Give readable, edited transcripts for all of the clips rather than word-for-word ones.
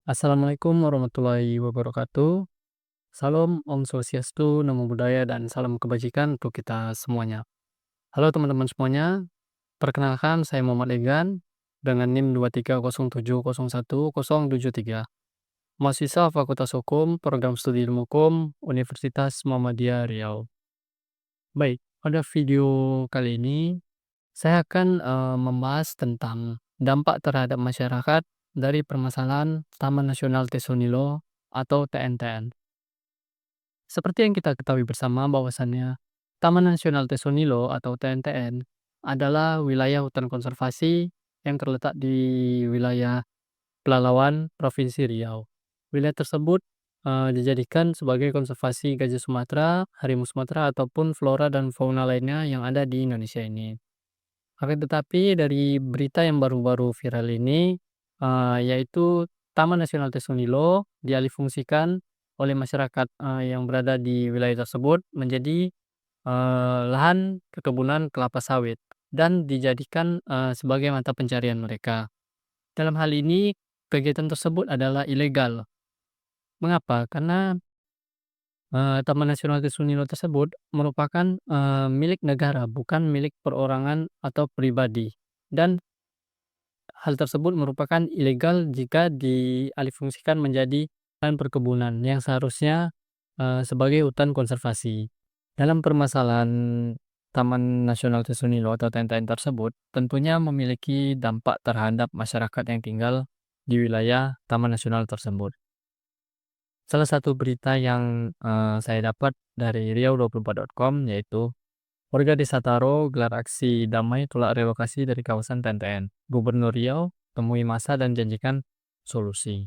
Assalamualaikum warahmatullahi wabarakatuh. Salam Om Swastiastu, Namo Buddhaya, dan salam kebajikan untuk kita semuanya. Halo teman-teman semuanya, perkenalkan saya Muhammad Egan dengan NIM 230701073, mahasiswa Fakultas Hukum, Program Studi Ilmu Hukum, Universitas Muhammadiyah Riau. Baik, pada video kali ini saya akan membahas tentang dampak terhadap masyarakat dari permasalahan Taman Nasional Tesonilo atau TNTN. Seperti yang kita ketahui bersama bahwasannya Taman Nasional Tesonilo atau TNTN adalah wilayah hutan konservasi yang terletak di wilayah Pelalawan, Provinsi Riau. Wilayah tersebut dijadikan sebagai konservasi gajah Sumatera, harimau Sumatera, ataupun flora dan fauna lainnya yang ada di Indonesia ini. Akan tetapi dari berita yang baru-baru viral ini, yaitu Taman Nasional Tesonilo dialihfungsikan oleh masyarakat, yang berada di wilayah tersebut menjadi, lahan perkebunan kelapa sawit dan dijadikan, sebagai mata pencarian mereka. Dalam hal ini, kegiatan tersebut adalah ilegal. Mengapa? Karena, Taman Nasional Tesonilo tersebut merupakan, milik negara, bukan milik perorangan atau pribadi. Dan hal tersebut merupakan ilegal jika dialihfungsikan menjadi lahan perkebunan yang seharusnya sebagai hutan konservasi. Dalam permasalahan Taman Nasional Tesonilo atau TNTN tersebut, tentunya memiliki dampak terhadap masyarakat yang tinggal di wilayah Taman Nasional tersebut. Salah satu berita yang saya dapat dari riau24.com yaitu warga Desa Taro gelar aksi damai tolak relokasi dari kawasan TNTN. Gubernur Riau temui massa dan janjikan solusi.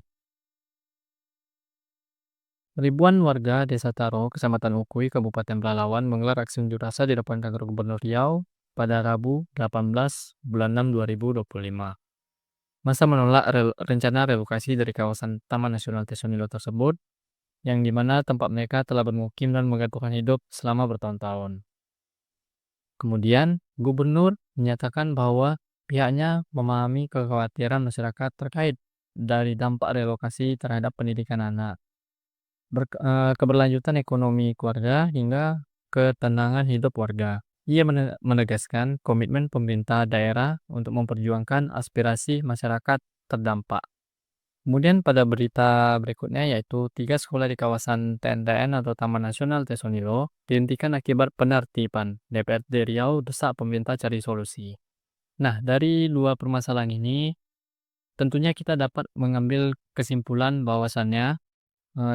Ribuan warga Desa Taro, Kecamatan Ukui, Kabupaten Pelalawan menggelar aksi unjuk rasa di depan kantor Gubernur Riau pada Rabu 18 bulan 6 2025. Massa menolak rencana relokasi dari kawasan Taman Nasional Tesonilo tersebut, yang dimana tempat mereka telah bermukim dan menggantungkan hidup selama bertahun-tahun. Kemudian, Gubernur menyatakan bahwa pihaknya memahami kekhawatiran masyarakat terkait dari dampak relokasi terhadap pendidikan anak, keberlanjutan ekonomi keluarga, hingga ketenangan hidup warga. Ia menegaskan komitmen pemerintah daerah untuk memperjuangkan aspirasi masyarakat terdampak. Kemudian pada berita berikutnya yaitu 3 sekolah di kawasan TNTN atau Taman Nasional Tesonilo dihentikan akibat penertiban. DPRD Riau desak pemerintah cari solusi. Nah, dari dua permasalahan ini tentunya kita dapat mengambil kesimpulan bahwasannya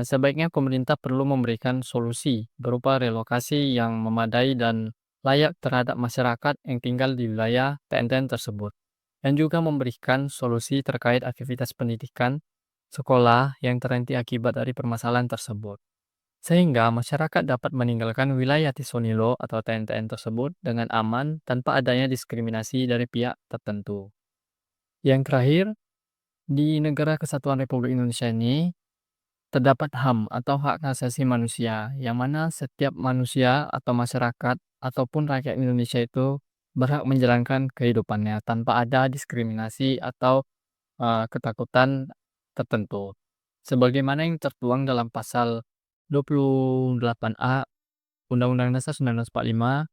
sebaiknya pemerintah perlu memberikan solusi berupa relokasi yang memadai dan layak terhadap masyarakat yang tinggal di wilayah TNTN tersebut, dan juga memberikan solusi terkait aktivitas pendidikan sekolah yang terhenti akibat dari permasalahan tersebut. Sehingga masyarakat dapat meninggalkan wilayah Tisonilo atau TNTN tersebut dengan aman tanpa adanya diskriminasi dari pihak tertentu. Yang terakhir, di negara Kesatuan Republik Indonesia ini terdapat HAM atau hak asasi manusia, yang mana setiap manusia atau masyarakat ataupun rakyat Indonesia itu berhak menjalankan kehidupannya tanpa ada diskriminasi atau ketakutan tertentu. Sebagaimana yang tertuang dalam pasal 28A Undang-Undang Dasar 1945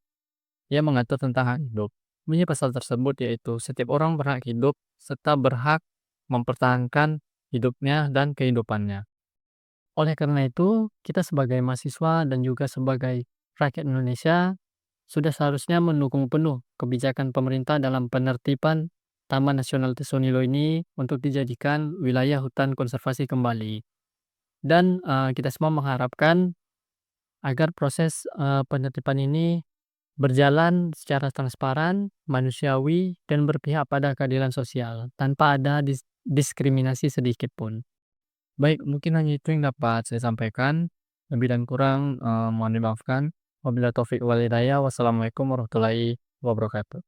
yang mengatur tentang hak hidup. Bunyi pasal tersebut yaitu setiap orang berhak hidup serta berhak mempertahankan hidupnya dan kehidupannya. Oleh karena itu, kita sebagai mahasiswa dan juga sebagai rakyat Indonesia sudah seharusnya mendukung penuh kebijakan pemerintah dalam penertiban Taman Nasional Tesonilo ini untuk dijadikan wilayah hutan konservasi kembali. Dan kita semua mengharapkan agar proses penertiban ini berjalan secara transparan, manusiawi, dan berpihak pada keadilan sosial tanpa ada diskriminasi sedikit pun. Baik, mungkin hanya itu yang dapat saya sampaikan. Lebih dan kurang mohon dimaafkan. Wabillahi taufiq wal hidayah. Wassalamualaikum warahmatullahi wabarakatuh.